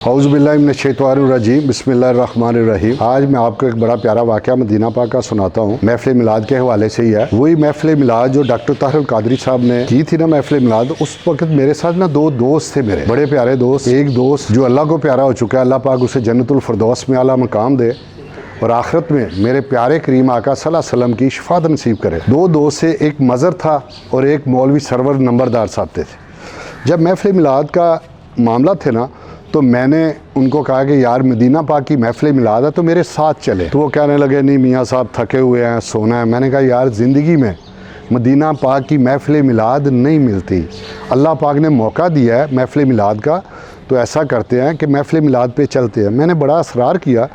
औज़ुबिल्लाहिमिनश्शैतानिर्रजीम बिस्मिल्लाहिर्रहमानिर्रहीम। आज मैं आपको एक बड़ा प्यारा वाक़या मदीना पाक का सुनाता हूँ। महफ़िल मिलाद के हवाले से ही है। वही महफ़िल मिलाद जो डॉक्टर ताहिर कादरी साहब ने की थी ना महफ़िल मिलाद, उस वक्त मेरे साथ ना दो दोस्त थे, मेरे बड़े प्यारे दोस्त। एक दोस्त जो अल्लाह को प्यारा हो चुका है, अल्लाह पाक उसे जन्नतुल फ़िरदौस में आला मकाम दे और आखिरत में मेरे प्यारे करीम आका सल्लल्लाहु अलैहि वसल्लम की शफ़ाअत नसीब करे। दो दोस्त से एक मज़र था और एक मौलवी सरवर नंबरदार साहब थे। जब महफ़िल मिलाद का मामला थे ना, तो मैंने उनको कहा कि यार मदीना पाक की महफ़िल मिलाद है तो मेरे साथ चले। तो वो कहने लगे नहीं मियाँ साहब थके हुए हैं, सोना है। मैंने कहा यार ज़िंदगी में मदीना पाक की महफ़िल मिलाद नहीं मिलती, अल्लाह पाक ने मौका दिया है महफ़िल मिलाद का, तो ऐसा करते हैं कि महफ़िल मिलाद पे चलते हैं। मैंने बड़ा असरार किया,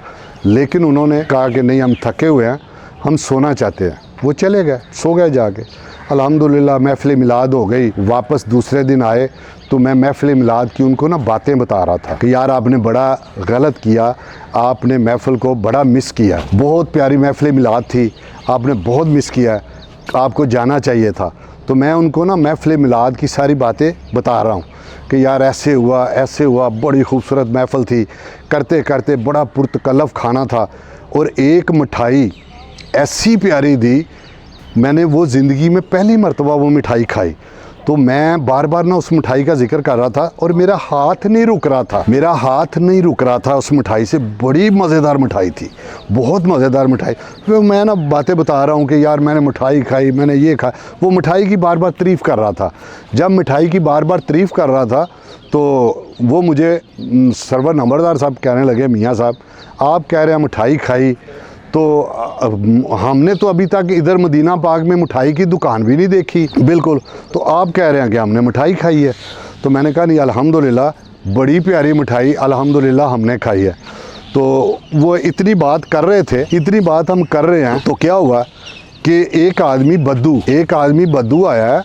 लेकिन उन्होंने कहा कि नहीं हम थके हुए हैं, हम सोना चाहते हैं। वो चले गए, सो गए जाके। अल्हम्दुलिल्लाह महफ़िल मिलाद हो गई। वापस दूसरे दिन आए तो मैं महफ़िल मिलाद की उनको ना बातें बता रहा था कि यार आपने बड़ा गलत किया, आपने महफ़िल को बड़ा मिस किया, बहुत प्यारी महफ़िल मिलाद थी, आपने बहुत मिस किया, आपको जाना चाहिए था। तो मैं उनको ना महफ़िल मिलाद की सारी बातें बता रहा हूँ कि यार ऐसे हुआ, बड़ी खूबसूरत महफ़िल थी, करते करते बड़ा पुरतकल्लफ़ खाना था और एक मिठाई ऐसी प्यारी दी, मैंने वो ज़िंदगी में पहली मरतबा वो मिठाई खाई। तो मैं बार बार ना उस मिठाई का जिक्र कर रहा था और मेरा हाथ नहीं रुक रहा था उस मिठाई से। बड़ी मज़ेदार मिठाई थी, बहुत मज़ेदार मिठाई। फिर मैं ना बातें बता रहा हूँ कि यार मैंने मिठाई खाई, मैंने ये खाया। वो मिठाई की बार बार तारीफ़ कर रहा था। जब मिठाई की बार बार तारीफ़ कर रहा था तो वो मुझे सरवर नंबरदार साहब कहने लगे मियाँ साहब आप कह रहे हैं मिठाई खाई, तो हमने तो अभी तक इधर मदीना पाक में मिठाई की दुकान भी नहीं देखी बिल्कुल, तो आप कह रहे हैं कि हमने मिठाई खाई है। तो मैंने कहा नहीं अल्हम्दुलिल्लाह बड़ी प्यारी मिठाई अल्हम्दुलिल्लाह हमने खाई है। तो वो इतनी बात कर रहे थे, इतनी बात हम कर रहे हैं, तो क्या हुआ कि एक आदमी बद्दू आया है।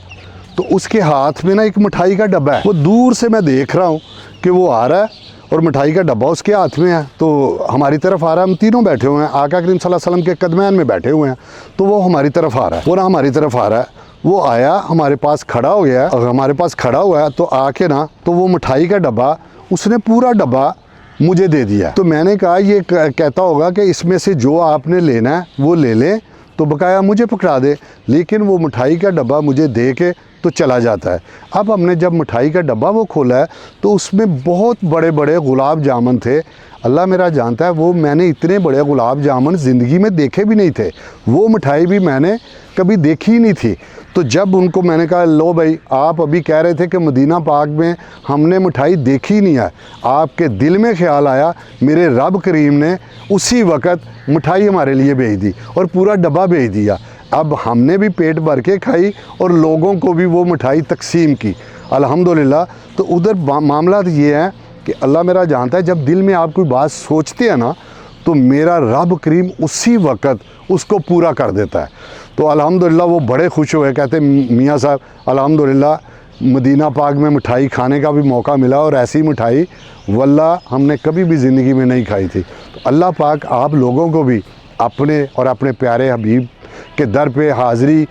तो उसके हाथ में ना एक मिठाई का डब्बा है। वो दूर से मैं देख रहा हूँ कि वो आ रहा है और मिठाई का डब्बा उसके हाथ में है, तो हमारी तरफ आ रहा है। हम तीनों बैठे हुए हैं, आका करीम सल्लल्लाहु अलैहि वसल्लम के कदमैन में बैठे हुए हैं। तो वो हमारी तरफ आ रहा है, वो आया हमारे पास खड़ा हो गया और हमारे पास खड़ा हुआ है। तो आके ना तो वो मिठाई का डब्बा उसने पूरा डब्बा मुझे दे दिया। तो मैंने कहा ये कहता होगा कि इसमें से जो आपने लेना है वो ले लें, तो बकाया मुझे पकड़ा दे। लेकिन वो मिठाई का डब्बा मुझे दे के तो चला जाता है। अब हमने जब मिठाई का डब्बा वो खोला है तो उसमें बहुत बड़े बड़े गुलाब जामुन थे। अल्लाह मेरा जानता है वो मैंने इतने बड़े गुलाब जामुन ज़िंदगी में देखे भी नहीं थे, वो मिठाई भी मैंने कभी देखी ही नहीं थी। तो जब उनको मैंने कहा लो भाई आप अभी कह रहे थे कि मदीना पाक में हमने मिठाई देखी नहीं है, आपके दिल में ख्याल आया, मेरे रब करीम ने उसी वक़्त मिठाई हमारे लिए भेज दी और पूरा डब्बा भेज दिया। अब हमने भी पेट भर के खाई और लोगों को भी वो मिठाई तकसीम की अल्हम्दुलिल्लाह। तो उधर मामला तो ये है कि अल्लाह मेरा जानता है जब दिल में आप कोई बात सोचते हैं ना तो मेरा रब करीम उसी वक़्त उसको पूरा कर देता है। तो अल्हम्दुलिल्लाह वो बड़े खुश हुए, कहते मियाँ साहब अल्हम्दुलिल्लाह मदीना पाक में मिठाई खाने का भी मौका मिला और ऐसी मिठाई वल्लाह हमने कभी भी ज़िंदगी में नहीं खाई थी। तो अल्लाह पाक आप लोगों को भी अपने और अपने प्यारे हबीब के दर पे हाज़िरी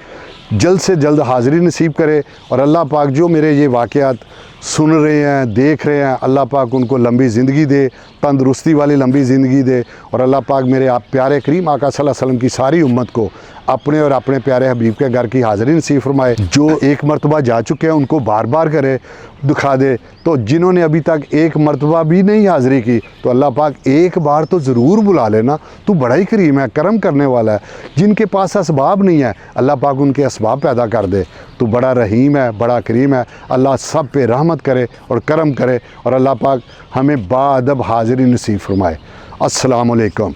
जल्द से जल्द हाज़िरी नसीब करे। और अल्लाह पाक जो मेरे ये वाक़यात सुन रहे हैं, देख रहे हैं, अल्लाह पाक उनको लंबी ज़िंदगी दे, तंदुरुस्ती वाली लंबी ज़िंदगी दे। और अल्लाह पाक मेरे आप प्यारे करीम आका सल्लल्लाहु अलैहि वसल्लम की सारी उम्मत को अपने और अपने प्यारे हबीब के घर की हाज़िरी नसीब फरमाए। जो एक मरतबा जा चुके हैं उनको बार बार करे दिखा दे, तो जिन्होंने अभी तक एक मरतबा भी नहीं हाज़िरी की तो अल्लाह पाक एक बार तो ज़रूर बुला लेना, तू बड़ा ही करीम है, करम करने वाला है। जिनके पास असबाब नहीं है अल्लाह पाक उनके असबाब पैदा कर दे, तो बड़ा रहीम है, बड़ा करीम है। अल्लाह सब पे रहमत करे और करम करे और अल्लाह पाक हमें बाअदब हाज़िरी नसीब फरमाए। अस्सलामु अलैकुम।